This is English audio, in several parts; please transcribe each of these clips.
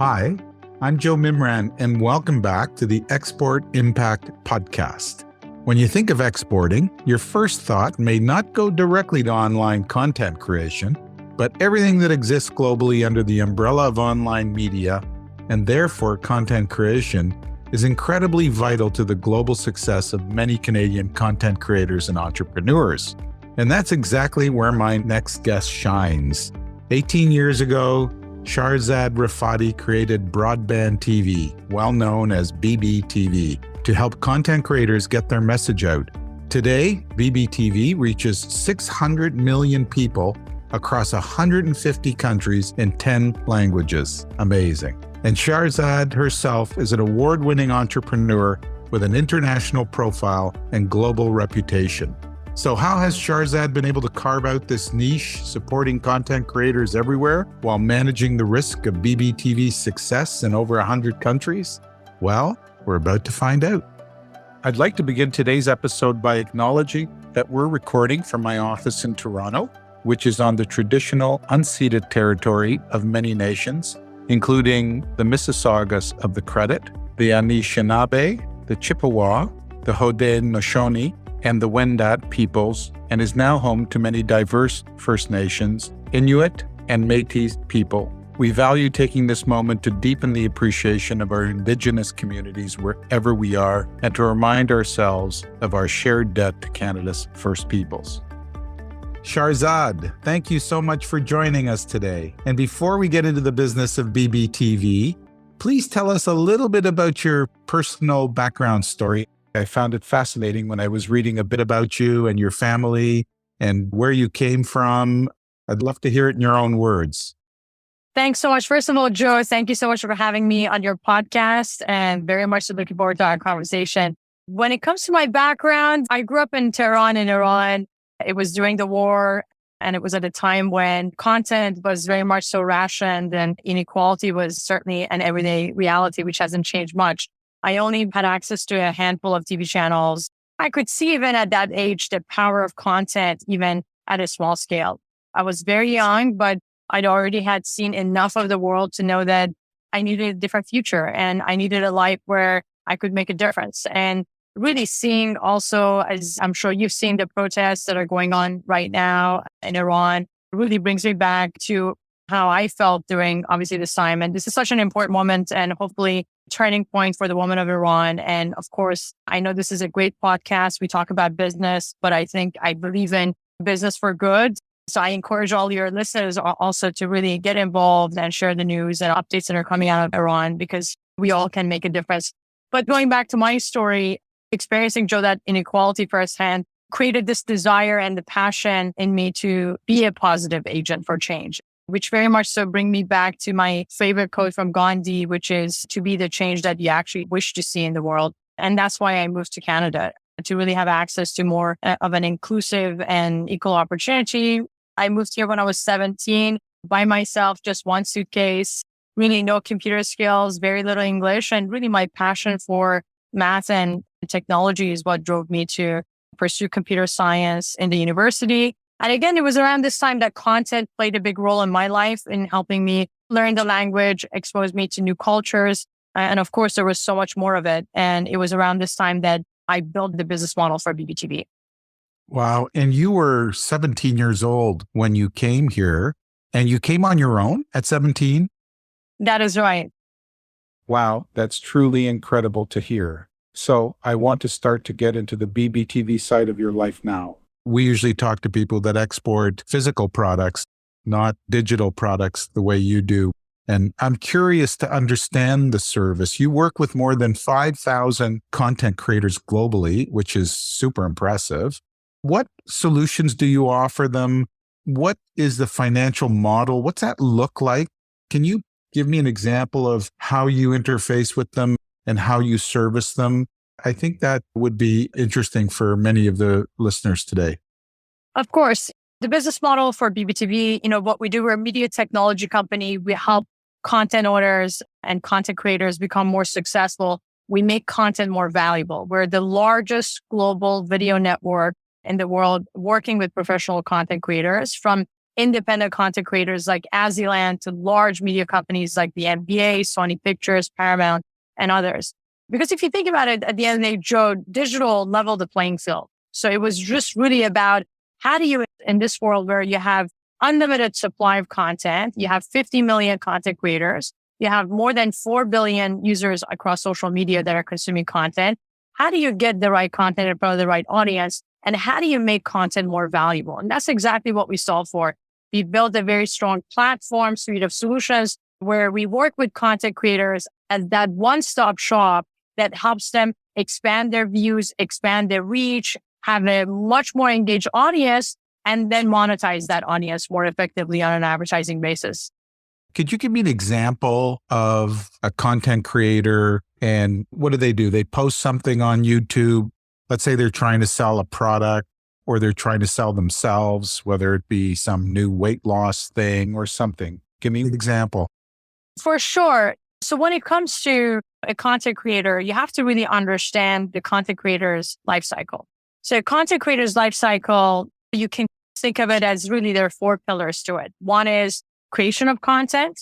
Hi, I'm Joe Mimran, and welcome back to the Export Impact Podcast. When you think of exporting, your first thought may not go directly to online content creation, but everything that exists globally under the umbrella of online media, and therefore content creation, is incredibly vital to the global success of many Canadian content creators and entrepreneurs. And that's exactly where my next guest shines. 18 years ago, Shahrzad Rafati created broadband TV, well known as BBTV, to help content creators get their message out. Today, BBTV reaches 600 million people across 150 countries in 10 languages. Amazing. And Shahrzad herself is an award-winning entrepreneur with an international profile and global reputation. So how has Shahrzad been able to carve out this niche, supporting content creators everywhere while managing the risk of BBTV's success in over 100 countries? Well, we're about to find out. I'd like to begin today's episode by acknowledging that we're recording from my office in Toronto, which is on the traditional unceded territory of many nations, including the Mississaugas of the Credit, the Anishinaabe, the Chippewa, the Haudenosaunee, and the Wendat peoples, and is now home to many diverse First Nations, Inuit, and Métis people. We value taking this moment to deepen the appreciation of our Indigenous communities wherever we are, and to remind ourselves of our shared debt to Canada's First Peoples. Shahrzad, thank you so much for joining us today. And before we get into the business of BBTV, please tell us a little bit about your personal background story. I found it fascinating when I was reading a bit about you and your family and where you came from. I'd love to hear it in your own words. Thanks so much. First of all, Joe, thank you so much for having me on your podcast, and very much looking forward to our conversation. When it comes to my background, I grew up in Tehran in Iran. It was during the war, and it was at a time when content was very much so rationed and inequality was certainly an everyday reality, which hasn't changed much. I only had access to a handful of TV channels. I could see even at that age the power of content, even at a small scale. I was very young, but I'd already had seen enough of the world to know that I needed a different future and I needed a life where I could make a difference. And really seeing also, as I'm sure you've seen, the protests that are going on right now in Iran really brings me back to how I felt during obviously this time. And this is such an important moment and hopefully turning point for the women of Iran. And of course, I know this is a great podcast. We talk about business, but I believe in business for good. So I encourage all your listeners also to really get involved and share the news and updates that are coming out of Iran, because we all can make a difference. But going back to my story, experiencing, Joe, that inequality firsthand created this desire and the passion in me to be a positive agent for change, which very much so bring me back to my favorite quote from Gandhi, which is to be the change that you actually wish to see in the world. And that's why I moved to Canada, to really have access to more of an inclusive and equal opportunity. I moved here when I was 17 by myself, just one suitcase, really no computer skills, very little English, and really my passion for math and technology is what drove me to pursue computer science in the university. And again, it was around this time that content played a big role in my life in helping me learn the language, expose me to new cultures. And of course, there was so much more of it. And it was around this time that I built the business model for BBTV. Wow. And you were 17 years old when you came here, and you came on your own at 17? That is right. Wow. That's truly incredible to hear. So I want to start to get into the BBTV side of your life now. We usually talk to people that export physical products, not digital products the way you do. And I'm curious to understand the service. You work with more than 5,000 content creators globally, which is super impressive. What solutions do you offer them? What is the financial model? What's that look like? Can you give me an example of how you interface with them and how you service them? I think that would be interesting for many of the listeners today. Of course. The business model for BBTV, what we do, we're a media technology company. We help content owners and content creators become more successful. We make content more valuable. We're the largest global video network in the world working with professional content creators from independent content creators like Aziland to large media companies like the NBA, Sony Pictures, Paramount, and others. Because if you think about it, at the end of the day, Joe, digital leveled the playing field. So it was just really about how do you, in this world where you have unlimited supply of content, you have 50 million content creators, you have more than 4 billion users across social media that are consuming content. How do you get the right content in front of the right audience? And how do you make content more valuable? And that's exactly what we solve for. We built a very strong platform suite of solutions where we work with content creators as that one-stop shop that helps them expand their views, expand their reach, have a much more engaged audience, and then monetize that audience more effectively on an advertising basis. Could you give me an example of a content creator and what do? They post something on YouTube. Let's say they're trying to sell a product or they're trying to sell themselves, whether it be some new weight loss thing or something. Give me an example. For sure. So when it comes to a content creator, you have to really understand the content creator's life cycle. So a content creator's life cycle, you can think of it as really there are 4 pillars to it. One is creation of content.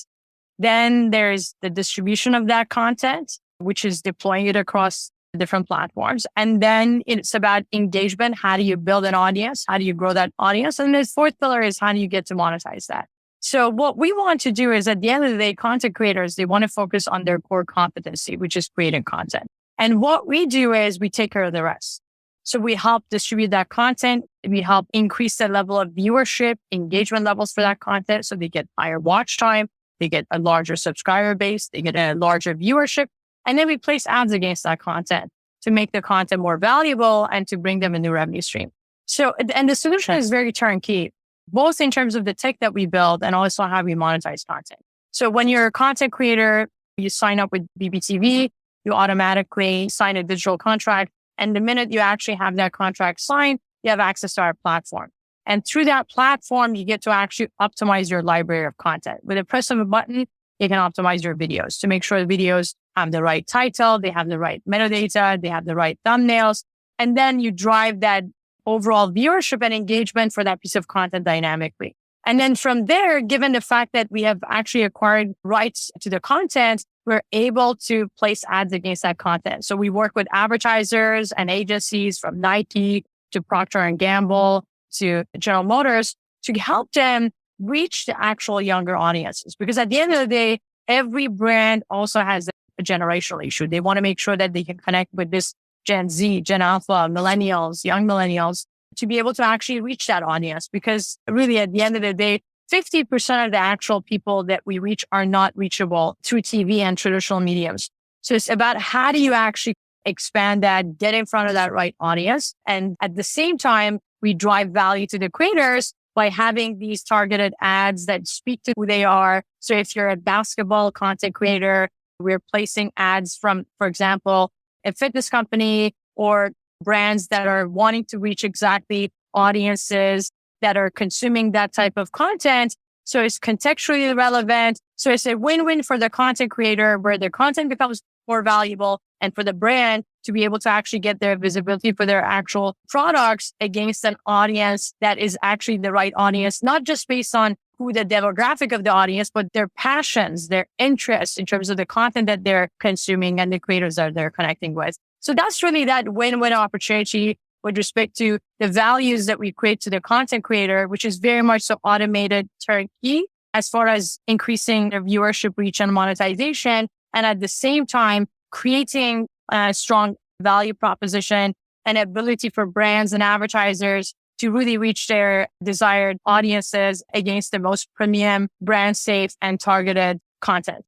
Then there's the distribution of that content, which is deploying it across different platforms. And then it's about engagement. How do you build an audience? How do you grow that audience? And the 4th pillar is how do you get to monetize that? So what we want to do is at the end of the day, content creators, they want to focus on their core competency, which is creating content. And what we do is we take care of the rest. So we help distribute that content. We help increase the level of viewership, engagement levels for that content. So they get higher watch time. They get a larger subscriber base. They get a larger viewership. And then we place ads against that content to make the content more valuable and to bring them a new revenue stream. So, and the solution is very turnkey, both in terms of the tech that we build and also how we monetize content. So when you're a content creator, you sign up with BBTV, you automatically sign a digital contract. And the minute you actually have that contract signed, you have access to our platform. And through that platform, you get to actually optimize your library of content. With a press of a button, you can optimize your videos to make sure the videos have the right title, they have the right metadata, they have the right thumbnails. And then you drive that overall viewership and engagement for that piece of content dynamically. And then from there, given the fact that we have actually acquired rights to the content, we're able to place ads against that content. So we work with advertisers and agencies from Nike to Procter and Gamble to General Motors to help them reach the actual younger audiences. Because at the end of the day, every brand also has a generational issue. They want to make sure that they can connect with this Gen Z, Gen Alpha, millennials, young millennials, to be able to actually reach that audience. Because really at the end of the day, 50% of the actual people that we reach are not reachable through TV and traditional mediums. So it's about how do you actually expand that, get in front of that right audience. And at the same time, we drive value to the creators by having these targeted ads that speak to who they are. So if you're a basketball content creator, we're placing ads from, for example, a fitness company or brands that are wanting to reach exactly audiences that are consuming that type of content. So it's contextually relevant. So it's a win-win for the content creator where their content becomes more valuable and for the brand to be able to actually get their visibility for their actual products against an audience that is actually the right audience, not just based on who the demographic of the audience, but their passions, their interests in terms of the content that they're consuming and the creators that they're connecting with. So that's really that win-win opportunity with respect to the values that we create to the content creator, which is very much so automated turnkey as far as increasing their viewership reach and monetization. And at the same time, creating a strong value proposition and ability for brands and advertisers to really reach their desired audiences against the most premium, brand safe, and targeted content.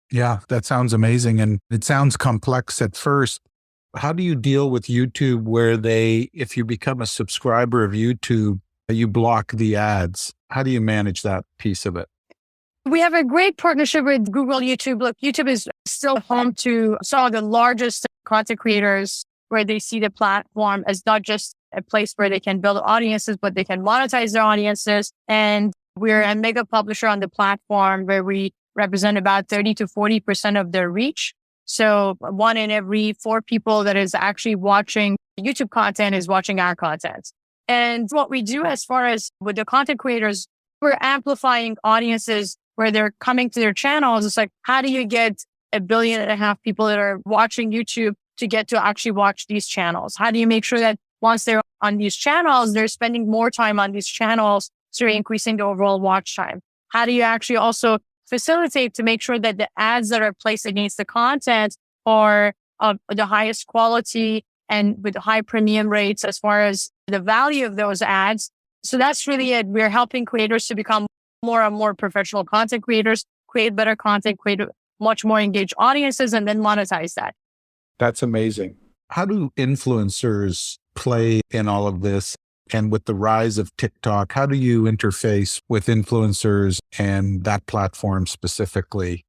Yeah, that sounds amazing. And it sounds complex at first. How do you deal with YouTube where if you become a subscriber of YouTube, you block the ads? How do you manage that piece of it? We have a great partnership with Google YouTube. Look, YouTube is still home to some of the largest content creators where they see the platform as not just a place where they can build audiences, but they can monetize their audiences. And we're a mega publisher on the platform where we represent about 30 to 40% of their reach. So 1 in every 4 people that is actually watching YouTube content is watching our content. And what we do as far as with the content creators, we're amplifying audiences where they're coming to their channels. It's like, how do you get 1.5 billion people that are watching YouTube to get to actually watch these channels? How do you make sure that once they're on these channels, they're spending more time on these channels, so increasing the overall watch time? How do you actually also facilitate to make sure that the ads that are placed against the content are of the highest quality and with high premium rates as far as the value of those ads? So that's really it. We're helping creators to become more and more professional content creators, create better content, create much more engaged audiences, and then monetize that. That's amazing. How do influencers play in all of this? And with the rise of TikTok, how do you interface with influencers and that platform specifically?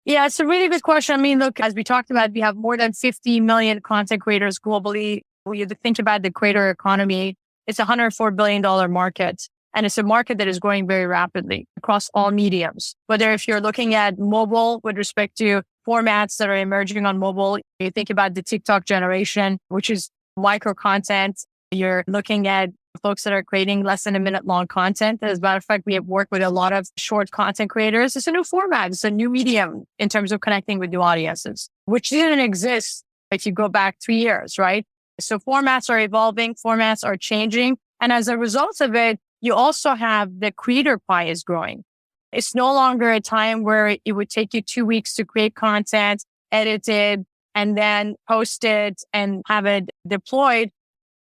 Yeah, it's a really good question. I mean, look, as we talked about, we have more than 50 million content creators globally. When you think about the creator economy, it's a $104 billion market. And it's a market that is growing very rapidly across all mediums. Whether if you're looking at mobile with respect to formats that are emerging on mobile, you think about the TikTok generation, which is micro content. You're looking at folks that are creating less than a minute long content. As a matter of fact, we have worked with a lot of short content creators. It's a new format. It's a new medium in terms of connecting with new audiences, which didn't exist if you go back 3 years, right? So formats are evolving, formats are changing. And as a result of it, you also have the creator pie is growing. It's no longer a time where it would take you 2 weeks to create content, edit it, and then post it and have it deployed.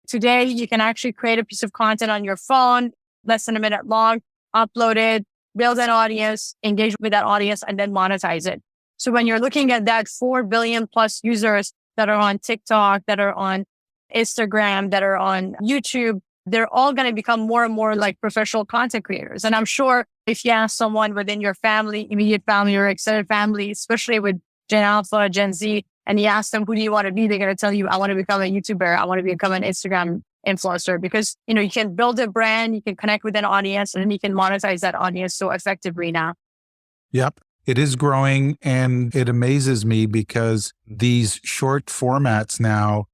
Today, you can actually create a piece of content on your phone, less than a minute long, upload it, build an audience, engage with that audience, and then monetize it. So when you're looking at that 4 billion plus users that are on TikTok, that are on Instagram, that are on YouTube, they're all going to become more and more like professional content creators. And I'm sure if you ask someone within your family, immediate family or extended family, especially with Gen Alpha, Gen Z, and you ask them, who do you want to be? They're going to tell you, I want to become a YouTuber. I want to become an Instagram influencer, because, you can build a brand, you can connect with an audience, and then you can monetize that audience so effectively now. Yep. It is growing, and it amazes me because these short formats now,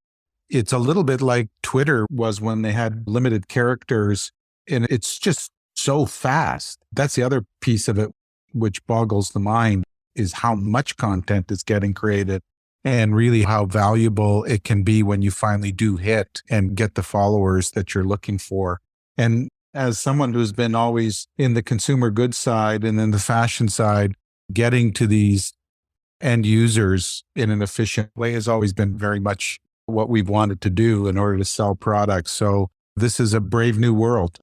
it's a little bit like Twitter was when they had limited characters, and it's just so fast. That's the other piece of it, which boggles the mind, is how much content is getting created and really how valuable it can be when you finally do hit and get the followers that you're looking for. And as someone who's been always in the consumer goods side and in the fashion side, getting to these end users in an efficient way has always been very much what we've wanted to do in order to sell products. So this is a brave new world.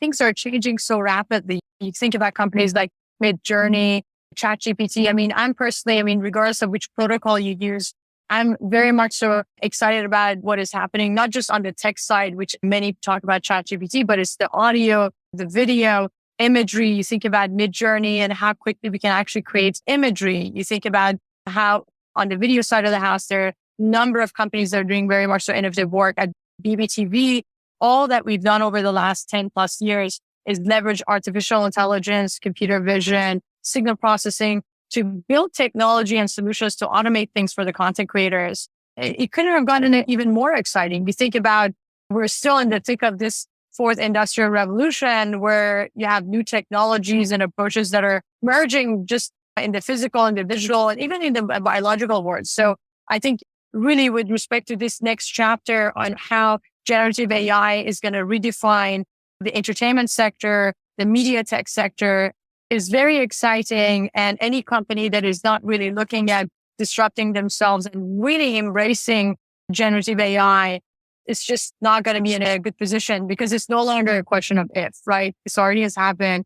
Things are changing so rapidly. You think about companies like Midjourney, ChatGPT. I'm personally, regardless of which protocol you use, I'm very much so excited about what is happening, not just on the tech side, which many talk about ChatGPT, but it's the audio, the video, imagery. You think about Midjourney and how quickly we can actually create imagery. You think about how on the video side of the house, there are a number of companies that are doing very much so innovative work at BBTV. All that we've done over the last 10 plus years is leverage artificial intelligence, computer vision, signal processing to build technology and solutions to automate things for the content creators. It couldn't have gotten it even more exciting. We think about, we're still in the thick of this fourth industrial revolution where you have new technologies and approaches that are merging just in the physical and the digital and even in the biological world. So I think really with respect to this next chapter on how generative AI is going to redefine the entertainment sector, the media tech sector, is very exciting. And any company that is not really looking at disrupting themselves and really embracing generative AI is just not going to be in a good position, because it's no longer a question of if, right? This already has happened.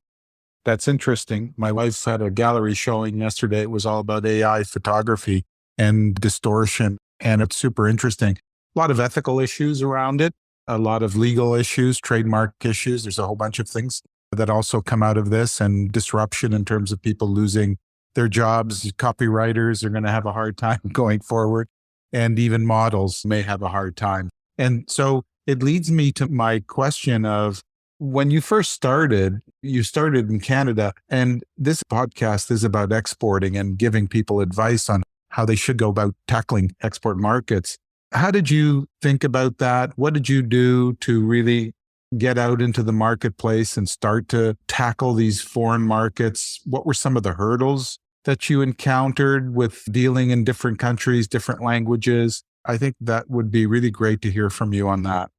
That's interesting. My wife had a gallery showing yesterday. It was all about AI photography and distortion. And it's super interesting. A lot of ethical issues around it, a lot of legal issues, trademark issues. There's a whole bunch of things that also come out of this, and disruption in terms of people losing their jobs. Copywriters are going to have a hard time going forward, and even models may have a hard time. And so it leads me to my question of, when you first started, you started in Canada, and this podcast is about exporting and giving people advice on how they should go about tackling export markets. How did you think about that? What did you do to really get out into the marketplace and start to tackle these foreign markets? What were some of the hurdles that you encountered with dealing in different countries, different languages? I think that would be really great to hear from you on that.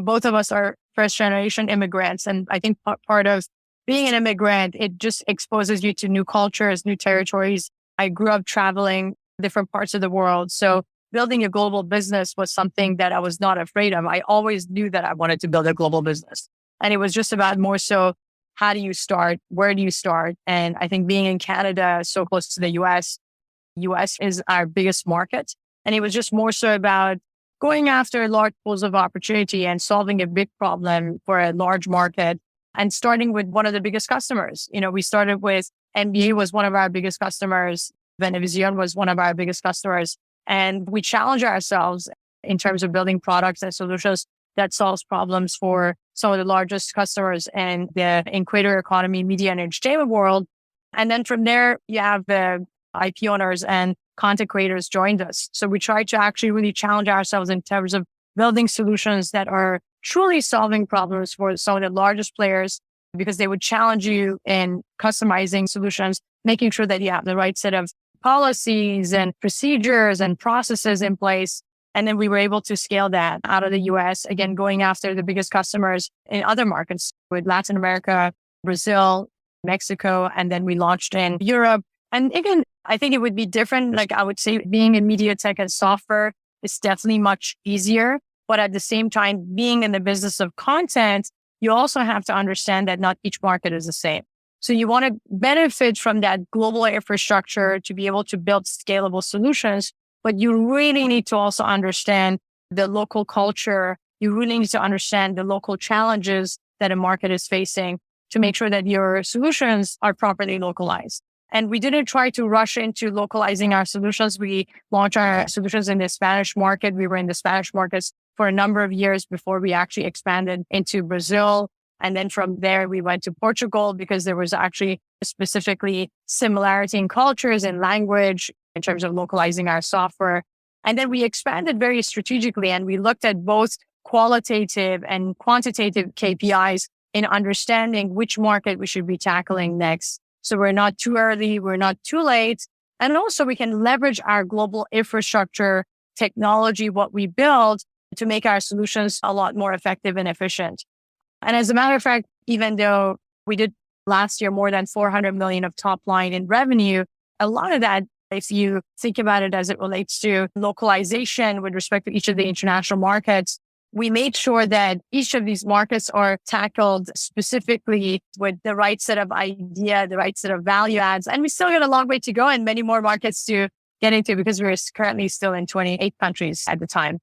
Both of us are first generation immigrants. And I think part of being an immigrant, it just exposes you to new cultures, new territories. I grew up traveling different parts of the world. So building a global business was something that I was not afraid of. I always knew that I wanted to build a global business. And it was just about more so, how do you start? Where do you start? And I think being in Canada, so close to the US is our biggest market. And it was just more so about going after large pools of opportunity and solving a big problem for a large market and starting with one of the biggest customers. We started with NBA was one of our biggest customers. Venevision was one of our biggest customers. And we challenge ourselves in terms of building products and solutions that solves problems for some of the largest customers in the creator economy, media and entertainment world. And then from there, you have the IP owners and content creators joined us. So we try to actually really challenge ourselves in terms of building solutions that are truly solving problems for some of the largest players, because they would challenge you in customizing solutions, making sure that you have the right set of policies and procedures and processes in place. And then we were able to scale that out of the US, again, going after the biggest customers in other markets with Latin America, Brazil, Mexico, and then we launched in Europe. And again, I think it would be different. Like I would say being in media tech and software is definitely much easier. But at the same time, being in the business of content, you also have to understand that not each market is the same. So you want to benefit from that global infrastructure to be able to build scalable solutions, but you really need to also understand the local culture. You really need to understand the local challenges that a market is facing to make sure that your solutions are properly localized. And we didn't try to rush into localizing our solutions. We launched our solutions in the Spanish market. We were in the Spanish markets for a number of years before we actually expanded into Brazil. And then from there, we went to Portugal because there was actually specifically similarity in cultures and language in terms of localizing our software. And then we expanded very strategically and we looked at both qualitative and quantitative KPIs in understanding which market we should be tackling next. So we're not too early, we're not too late. And also we can leverage our global infrastructure, technology, what we build to make our solutions a lot more effective and efficient. And as a matter of fact, even though we did last year more than 400 million of top line in revenue, a lot of that, if you think about it as it relates to localization with respect to each of the international markets, we made sure that each of these markets are tackled specifically with the right set of idea, the right set of value adds. And we still got a long way to go and many more markets to get into because we're currently still in 28 countries at the time.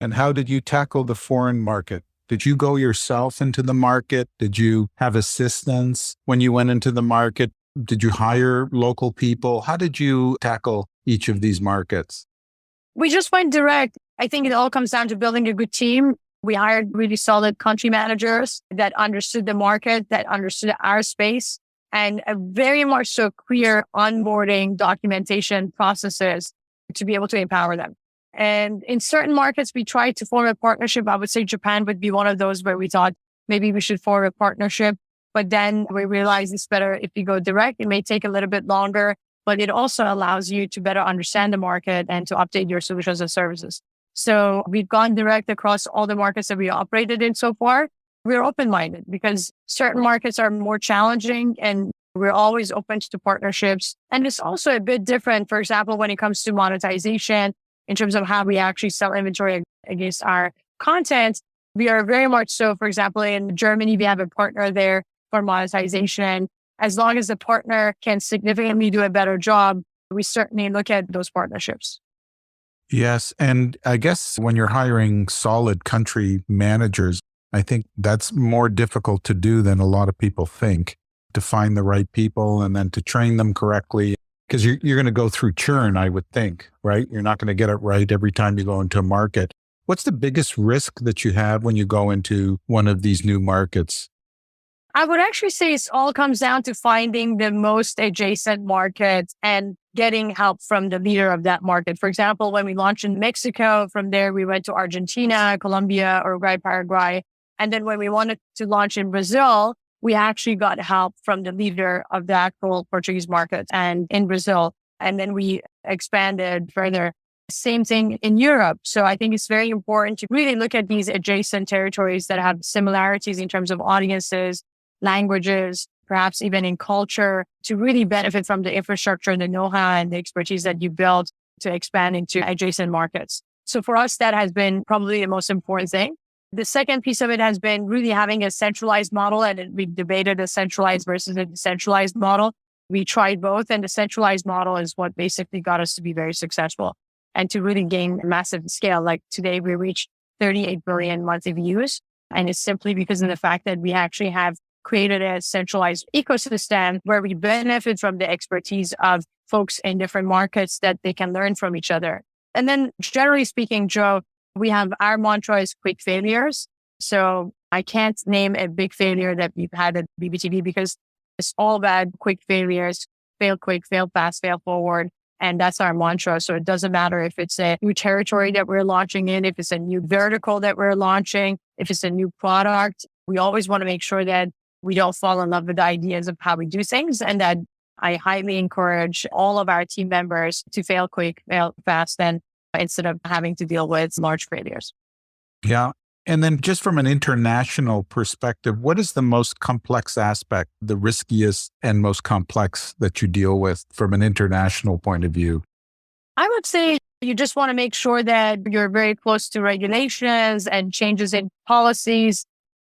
And how did you tackle the foreign market? Did you go yourself into the market? Did you have assistance when you went into the market? Did you hire local people? How did you tackle each of these markets? We just went direct. I think it all comes down to building a good team. We hired really solid country managers that understood the market, that understood our space, and a very much so clear onboarding documentation processes to be able to empower them. And in certain markets, we tried to form a partnership. I would say Japan would be one of those where we thought maybe we should form a partnership. But then we realized it's better if you go direct. It may take a little bit longer, but it also allows you to better understand the market and to update your solutions and services. So we've gone direct across all the markets that we operated in so far. We're open-minded because certain markets are more challenging and we're always open to partnerships. And it's also a bit different, for example, when it comes to monetization, in terms of how we actually sell inventory against our content. We are very much so, for example, in Germany, we have a partner there for monetization. As long as the partner can significantly do a better job, we certainly look at those partnerships. Yes. And I guess when you're hiring solid country managers, I think that's more difficult to do than a lot of people think, to find the right people and then to train them correctly. Because you're going to go through churn, I would think, right? You're not going to get it right every time you go into a market. What's the biggest risk that you have when you go into one of these new markets? I would actually say it all comes down to finding the most adjacent market and getting help from the leader of that market. For example, when we launched in Mexico, from there we went to Argentina, Colombia, Uruguay, Paraguay. And then when we wanted to launch in Brazil, we actually got help from the leader of the actual Portuguese market and in Brazil. And then we expanded further. Same thing in Europe. So I think it's very important to really look at these adjacent territories that have similarities in terms of audiences, languages, perhaps even in culture, to really benefit from the infrastructure, the know-how and the expertise that you built to expand into adjacent markets. So for us, that has been probably the most important thing. The second piece of it has been really having a centralized model, and we debated a centralized versus a decentralized model. We tried both, and the centralized model is what basically got us to be very successful and to really gain massive scale. Like today, we reached 38 billion monthly views, and it's simply because of the fact that we actually have created a centralized ecosystem where we benefit from the expertise of folks in different markets that they can learn from each other. And then generally speaking, Joe, we have our mantra is quick failures. So I can't name a big failure that we've had at BBTV because it's all about quick failures, fail quick, fail fast, fail forward. And that's our mantra. So it doesn't matter if it's a new territory that we're launching in, if it's a new vertical that we're launching, if it's a new product, we always want to make sure that we don't fall in love with the ideas of how we do things. And that I highly encourage all of our team members to fail quick, fail fast, and instead of having to deal with large failures. Yeah. And then just from an international perspective, what is the most complex aspect, the riskiest and most complex that you deal with from an international point of view? I would say you just want to make sure that you're very close to regulations and changes in policies.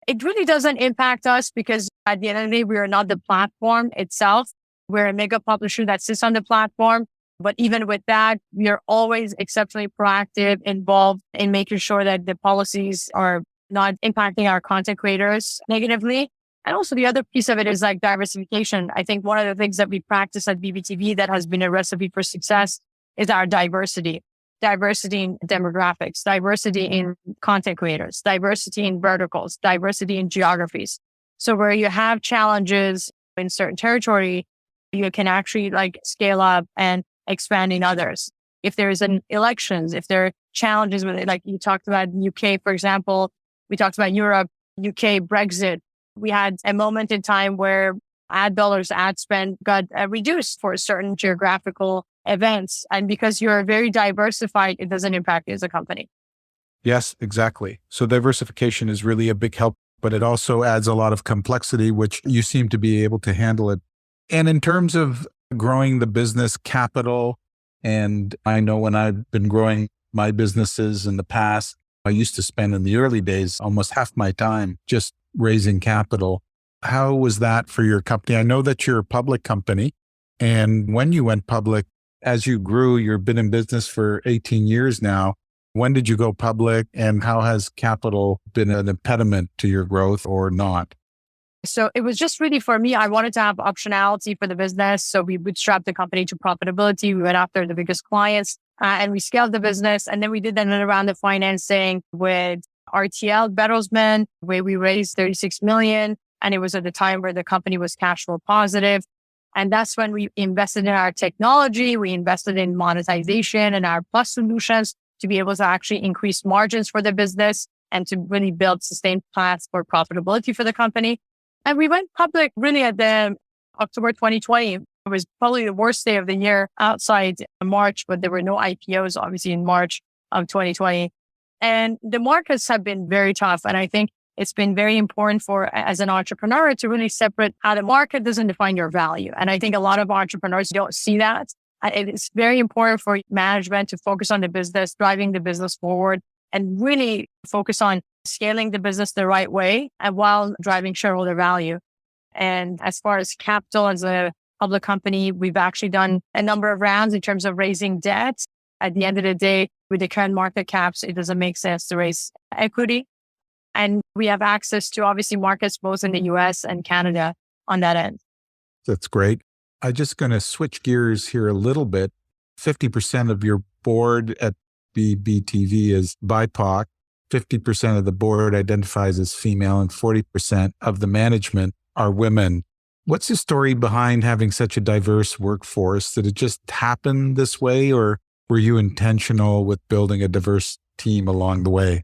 It really doesn't impact us because at the end of the day, we are not the platform itself. We're a mega publisher that sits on the platform. But even with that, we are always exceptionally proactive, involved in making sure that the policies are not impacting our content creators negatively. And also the other piece of it is like diversification. I think one of the things that we practice at BBTV that has been a recipe for success is our diversity. Diversity in demographics, diversity in content creators, diversity in verticals, diversity in geographies. So where you have challenges in certain territory, you can actually like scale up and expand in others. If there's an elections, if there are challenges with it, like you talked about UK, for example, we talked about Europe, UK, Brexit. We had a moment in time where ad dollars, ad spend got reduced for certain geographical events. And because you're very diversified, it doesn't impact you as a company. Yes, exactly. So diversification is really a big help, but it also adds a lot of complexity, which you seem to be able to handle it. And in terms of growing the business capital, and I know when I've been growing my businesses in the past, I used to spend in the early days almost half my time just raising capital. How was that for your company? I know that you're a public company, and when you went public, as you grew, you've been in business for 18 years now. When did you go public, and how has capital been an impediment to your growth or not? So it was just really for me, I wanted to have optionality for the business. So we bootstrapped the company to profitability. We went after the biggest clients and we scaled the business. And then we did another round of financing with RTL Bertelsmann, where we raised 36 million. And it was at the time where the company was cash flow positive. And that's when we invested in our technology. We invested in monetization and our plus solutions to be able to actually increase margins for the business and to really build sustained paths for profitability for the company. And we went public really at the October 2020. It was probably the worst day of the year outside March, but there were no IPOs, obviously, in March of 2020. And the markets have been very tough. And I think it's been very important for, as an entrepreneur, to really separate how the market doesn't define your value. And I think a lot of entrepreneurs don't see that. And it's very important for management to focus on the business, driving the business forward, and really focus on scaling the business the right way and while driving shareholder value. And as far as capital as a public company, we've actually done a number of rounds in terms of raising debt. At the end of the day, with the current market caps, it doesn't make sense to raise equity. And we have access to obviously markets both in the US and Canada on that end. That's great. I'm just going to switch gears here a little bit. 50% of your board at BBTV is BIPOC. 50% of the board identifies as female and 40% of the management are women. What's the story behind having such a diverse workforce? Did it just happen this way, or were you intentional with building a diverse team along the way?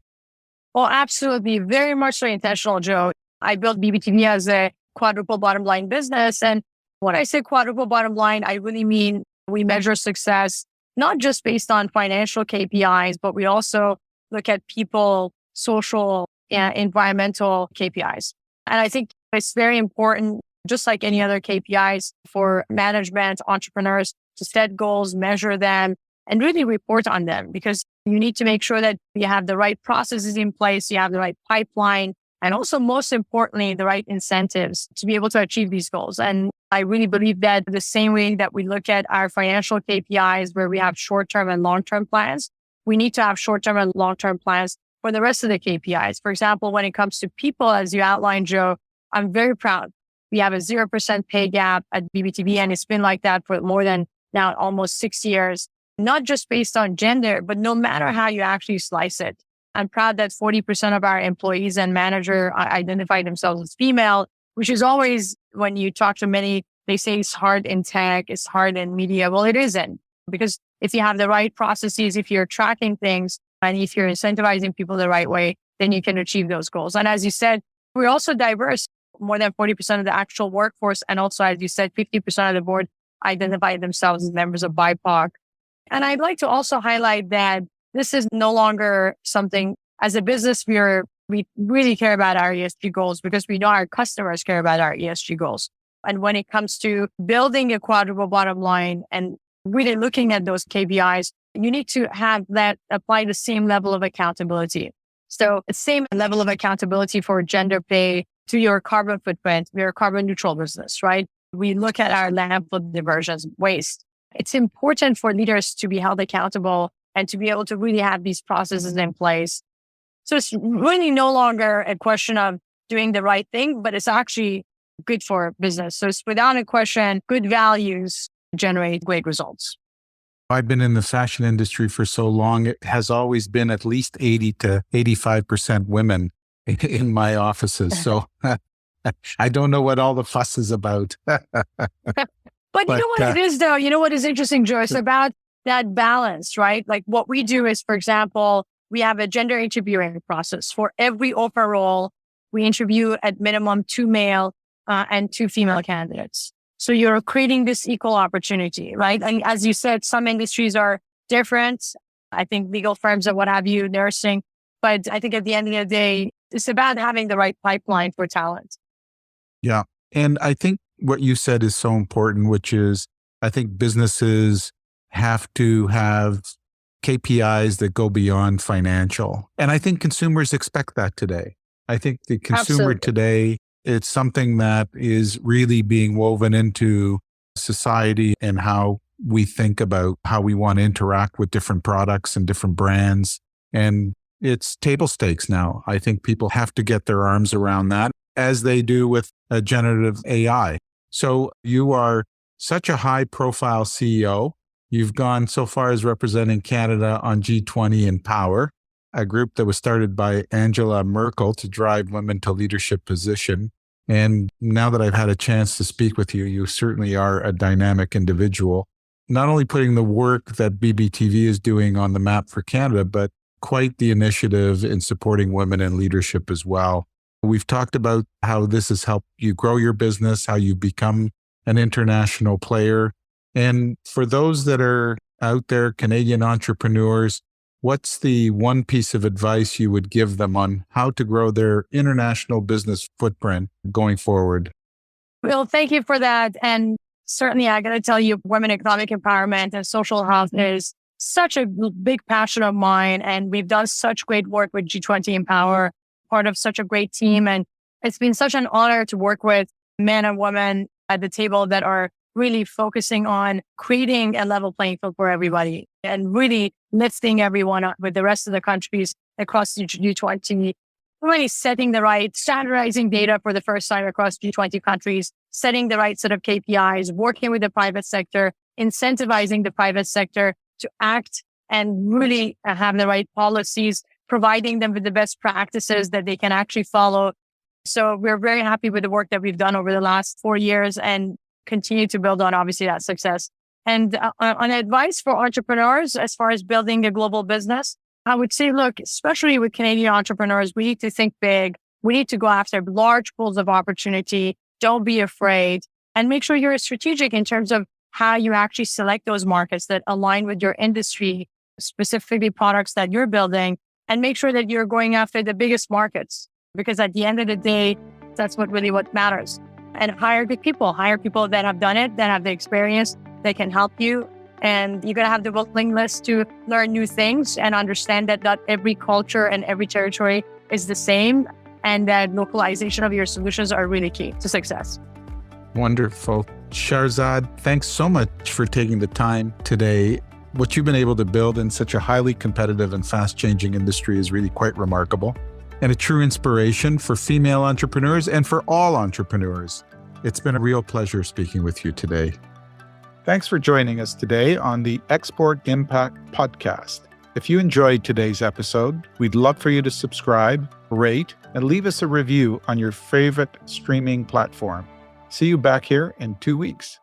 Well, absolutely. Very much so intentional, Joe. I built BBTV as a quadruple bottom line business. And when I say quadruple bottom line, I really mean we measure success, not just based on financial KPIs, but we also look at people, social, and environmental KPIs. And I think it's very important, just like any other KPIs for management, entrepreneurs to set goals, measure them, and really report on them, because you need to make sure that you have the right processes in place, you have the right pipeline, and also most importantly, the right incentives to be able to achieve these goals. And I really believe that the same way that we look at our financial KPIs, where we have short-term and long-term plans, we need to have short-term and long-term plans for the rest of the KPIs. For example, when it comes to people, as you outlined, Joe, I'm very proud. We have a 0% pay gap at BBTV, and it's been like that for more than now almost 6 years, not just based on gender, but no matter how you actually slice it. I'm proud that 40% of our employees and manager identify themselves as female, which is always, when you talk to many, they say it's hard in tech, it's hard in media. Well, it isn't, because if you have the right processes, if you're tracking things, and if you're incentivizing people the right way, then you can achieve those goals. And as you said, we're also diverse. More than 40% of the actual workforce. And also, as you said, 50% of the board identify themselves as members of BIPOC. And I'd like to also highlight that this is no longer something, as a business, we really care about our ESG goals because we know our customers care about our ESG goals. And when it comes to building a quadruple bottom line and really looking at those KPIs, you need to have that apply the same level of accountability. So the same level of accountability for gender pay to your carbon footprint. We're a carbon neutral business, right? We look at our landfill diversions, waste. It's important for leaders to be held accountable and to be able to really have these processes in place. So it's really no longer a question of doing the right thing, but it's actually good for business. So it's without a question, good values generate great results. I've been in the fashion industry for so long. It has always been at least 80 to 85% women in my offices. So I don't know what all the fuss is about. But you know what it is, though? You know what is interesting, Joe? It's about that balance, right? Like what we do is, for example, we have a gender interviewing process. For every open role, we interview at minimum 2 male and 2 female candidates. So you're creating this equal opportunity, right? And as you said, some industries are different. I think legal firms and what have you, nursing. But I think at the end of the day, it's about having the right pipeline for talent. Yeah. And I think what you said is so important, which is I think businesses have to have KPIs that go beyond financial. And I think consumers expect that today. I think the consumer today, it's something that is really being woven into society and how we think about how we want to interact with different products and different brands. And it's table stakes now. I think people have to get their arms around that, as they do with generative AI. So you are such a high profile CEO. You've gone so far as representing Canada on G20 Empower, a group that was started by Angela Merkel to drive women to leadership position. And now that I've had a chance to speak with you, you certainly are a dynamic individual, not only putting the work that BBTV is doing on the map for Canada, but quite the initiative in supporting women in leadership as well. We've talked about how this has helped you grow your business, how you become an international player. And for those that are out there, Canadian entrepreneurs, what's the one piece of advice you would give them on how to grow their international business footprint going forward? Well, thank you for that. And certainly, I got to tell you, women economic empowerment and social health is such a big passion of mine. And we've done such great work with G20 Empower, part of such a great team. And it's been such an honor to work with men and women at the table that are really focusing on creating a level playing field for everybody and really lifting everyone up with the rest of the countries across the G20, really setting the right, standardizing data for the first time across G20 countries, setting the right set of KPIs, working with the private sector, incentivizing the private sector to act and really have the right policies, providing them with the best practices that they can actually follow. So we're very happy with the work that we've done over the last 4 years and continue to build on, obviously, that success. And on advice for entrepreneurs, as far as building a global business, I would say, look, especially with Canadian entrepreneurs, we need to think big. We need to go after large pools of opportunity. Don't be afraid, and make sure you're strategic in terms of how you actually select those markets that align with your industry, specifically products that you're building, and make sure that you're going after the biggest markets, because at the end of the day, that's what matters. And hire good people, hire people that have done it, that have the experience, that can help you. And you're going to have the willingness to learn new things and understand that not every culture and every territory is the same, and that localization of your solutions are really key to success. Wonderful. Shahrzad, thanks so much for taking the time today. What you've been able to build in such a highly competitive and fast-changing industry is really quite remarkable, and a true inspiration for female entrepreneurs and for all entrepreneurs. It's been a real pleasure speaking with you today. Thanks for joining us today on the Export Impact Podcast. If you enjoyed today's episode, we'd love for you to subscribe, rate, and leave us a review on your favorite streaming platform. See you back here in 2 weeks.